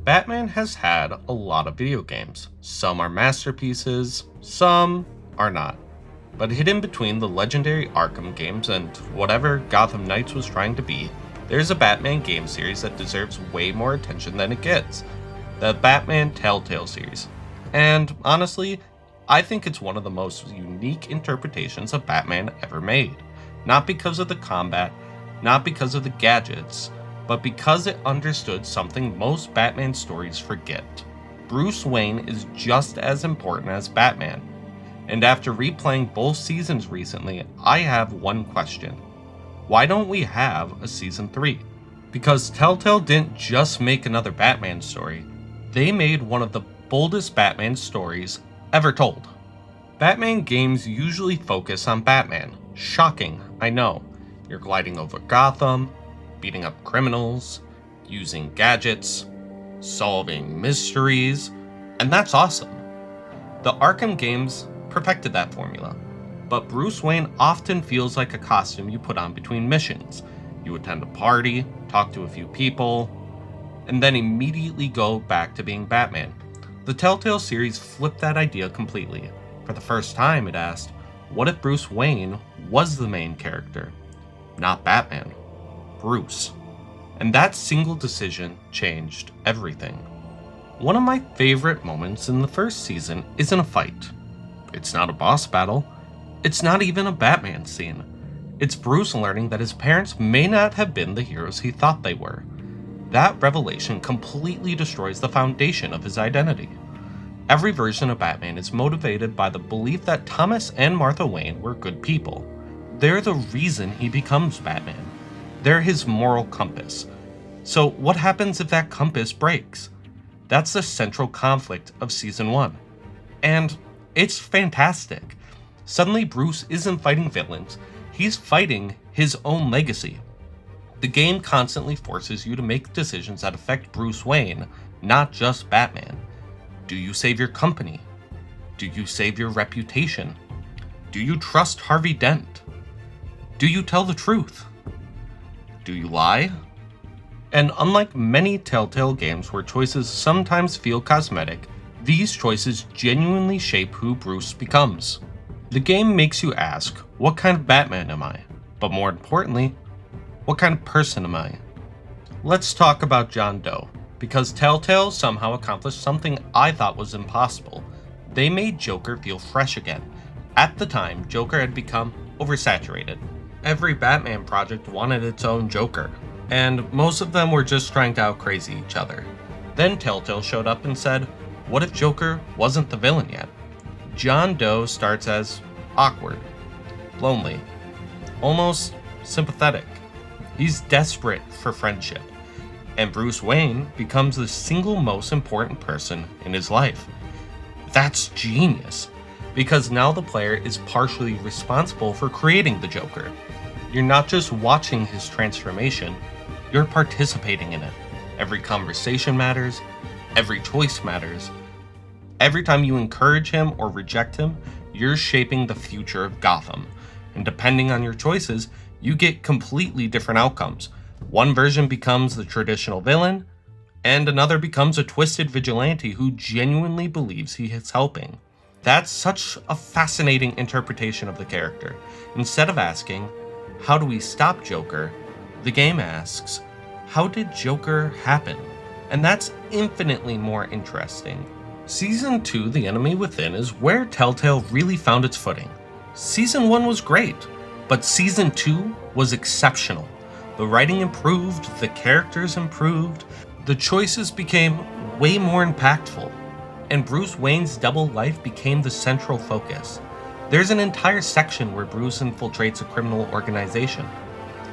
Batman has had a lot of video games. Some are masterpieces, some are not. But hidden between the legendary Arkham games and whatever Gotham Knights was trying to be, there's a Batman game series that deserves way more attention than it gets. The Batman Telltale Series. And honestly, I think it's one of the most unique interpretations of Batman ever made. Not because of the combat, not because of the gadgets, but because it understood something most Batman stories forget. Bruce Wayne is just as important as Batman. And after replaying both seasons recently, I have one question. Why don't we have a season 3? Because Telltale didn't just make another Batman story, they made one of the boldest Batman stories ever told. Batman games usually focus on Batman. Shocking, I know. You're gliding over Gotham, beating up criminals, using gadgets, solving mysteries, and that's awesome. The Arkham games perfected that formula, but Bruce Wayne often feels like a costume you put on between missions. You attend a party, talk to a few people, and then immediately go back to being Batman. The Telltale series flipped that idea completely. For the first time, it asked, what if Bruce Wayne was the main character? Not Batman. Bruce. And that single decision changed everything. One of my favorite moments in the first season isn't a fight. It's not a boss battle. It's not even a Batman scene. It's Bruce learning that his parents may not have been the heroes he thought they were. That revelation completely destroys the foundation of his identity. Every version of Batman is motivated by the belief that Thomas and Martha Wayne were good people. They're the reason he becomes Batman. They're his moral compass. So what happens if that compass breaks? That's the central conflict of Season 1. And it's fantastic. Suddenly Bruce isn't fighting villains, he's fighting his own legacy. The game constantly forces you to make decisions that affect Bruce Wayne, not just Batman. Do you save your company? Do you save your reputation? Do you trust Harvey Dent? Do you tell the truth? Do you lie? And unlike many Telltale games where choices sometimes feel cosmetic, these choices genuinely shape who Bruce becomes. The game makes you ask, what kind of Batman am I? But more importantly, what kind of person am I? Let's talk about John Doe, because Telltale somehow accomplished something I thought was impossible. They made Joker feel fresh again. At the time, Joker had become oversaturated. Every Batman project wanted its own Joker, and most of them were just trying to out-crazy each other. Then Telltale showed up and said, what if Joker wasn't the villain yet? John Doe starts as awkward, lonely, almost sympathetic. He's desperate for friendship, and Bruce Wayne becomes the single most important person in his life. That's genius, because now the player is partially responsible for creating the Joker. You're not just watching his transformation, you're participating in it. Every conversation matters, every choice matters. Every time you encourage him or reject him, you're shaping the future of Gotham. And depending on your choices, you get completely different outcomes. One version becomes the traditional villain, and another becomes a twisted vigilante who genuinely believes he is helping. That's such a fascinating interpretation of the character. Instead of asking, how do we stop Joker? The game asks, how did Joker happen? And that's infinitely more interesting. Season 2, The Enemy Within, is where Telltale really found its footing. Season 1 was great, but Season 2 was exceptional. The writing improved, the characters improved, the choices became way more impactful, and Bruce Wayne's double life became the central focus. There's an entire section where Bruce infiltrates a criminal organization,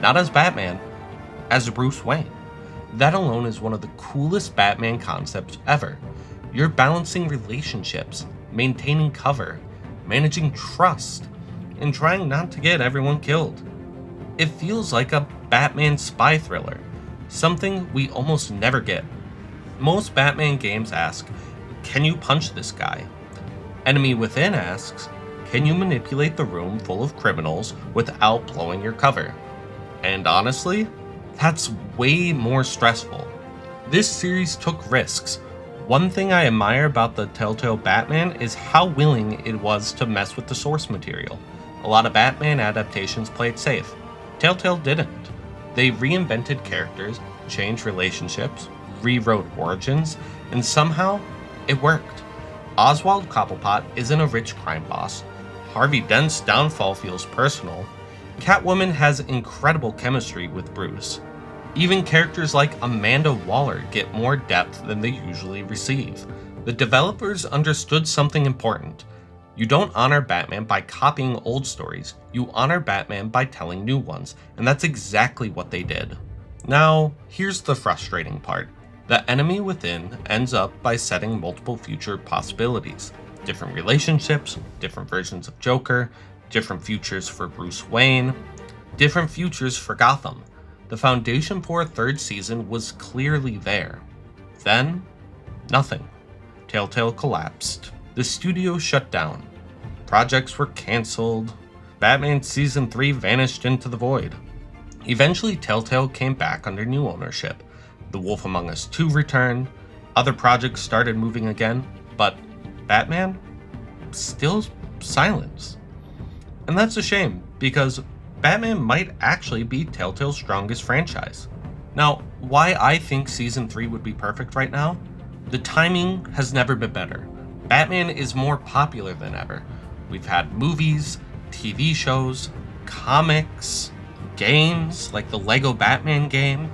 not as Batman, as Bruce Wayne. That alone is one of the coolest Batman concepts ever. You're balancing relationships, maintaining cover, managing trust, and trying not to get everyone killed. It feels like a Batman spy thriller, something we almost never get. Most Batman games ask, can you punch this guy? Enemy Within asks, can you manipulate the room full of criminals without blowing your cover? And honestly, that's way more stressful. This series took risks. One thing I admire about the Telltale Batman is how willing it was to mess with the source material. A lot of Batman adaptations played safe. Telltale didn't. They reinvented characters, changed relationships, rewrote origins, and somehow it worked. Oswald Cobblepot isn't a rich crime boss. Harvey Dent's downfall feels personal. Catwoman has incredible chemistry with Bruce. Even characters like Amanda Waller get more depth than they usually receive. The developers understood something important. You don't honor Batman by copying old stories, you honor Batman by telling new ones, and that's exactly what they did. Now, here's the frustrating part. The enemy within ends up by setting multiple future possibilities. Different relationships, different versions of Joker, different futures for Bruce Wayne, different futures for Gotham. The foundation for a third season was clearly there. Then, nothing. Telltale collapsed. The studio shut down. Projects were cancelled. Batman Season 3 vanished into the void. Eventually, Telltale came back under new ownership. The Wolf Among Us 2 returned. Other projects started moving again, but Batman? Still silence. And that's a shame, because Batman might actually be Telltale's strongest franchise. Now, why I think Season 3 would be perfect right now? The timing has never been better. Batman is more popular than ever. We've had movies, TV shows, comics, games like the Lego Batman game,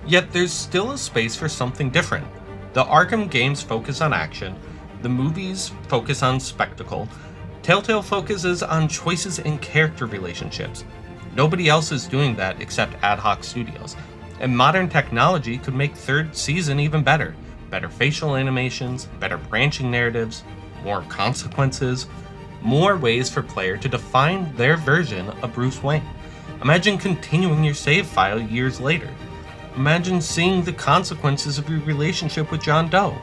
yet there's still a space for something different. The Arkham games focus on action, the movies focus on spectacle, Telltale focuses on choices and character relationships. Nobody else is doing that except ad hoc studios, and modern technology could make third season even better. Better facial animations, better branching narratives, more consequences, more ways for player to define their version of Bruce Wayne. Imagine continuing your save file years later. Imagine seeing the consequences of your relationship with John Doe.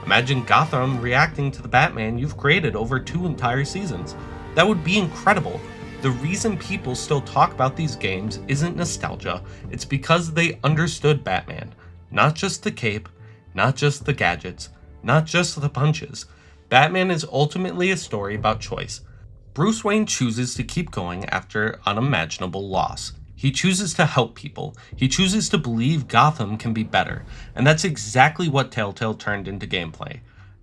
Imagine Gotham reacting to the Batman you've created over 2 entire seasons. That would be incredible. The reason people still talk about these games isn't nostalgia, it's because they understood Batman. Not just the cape, not just the gadgets, not just the punches. Batman is ultimately a story about choice. Bruce Wayne chooses to keep going after unimaginable loss. He chooses to help people. He chooses to believe Gotham can be better. And that's exactly what Telltale turned into gameplay.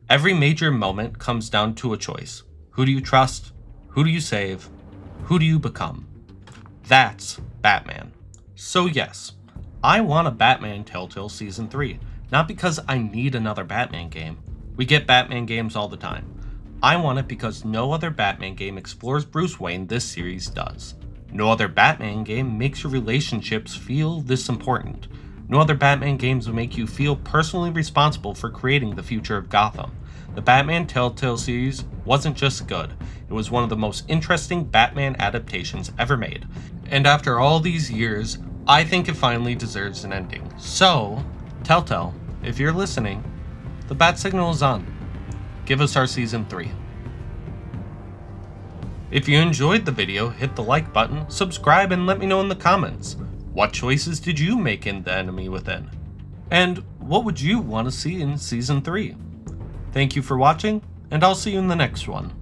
Every major moment comes down to a choice. Who do you trust? Who do you save? Who do you become? That's Batman. So yes, I want a Batman Telltale Season 3. Not because I need another Batman game. We get Batman games all the time. I want it because no other Batman game explores Bruce Wayne this series does. No other Batman game makes your relationships feel this important. No other Batman games will make you feel personally responsible for creating the future of Gotham. The Batman Telltale series wasn't just good, it was one of the most interesting Batman adaptations ever made. And after all these years, I think it finally deserves an ending. So, Telltale, if you're listening, the bat signal is on. Give us our Season 3. If you enjoyed the video, hit the like button, subscribe, and let me know in the comments. What choices did you make in The Enemy Within? And what would you want to see in Season 3? Thank you for watching, and I'll see you in the next one.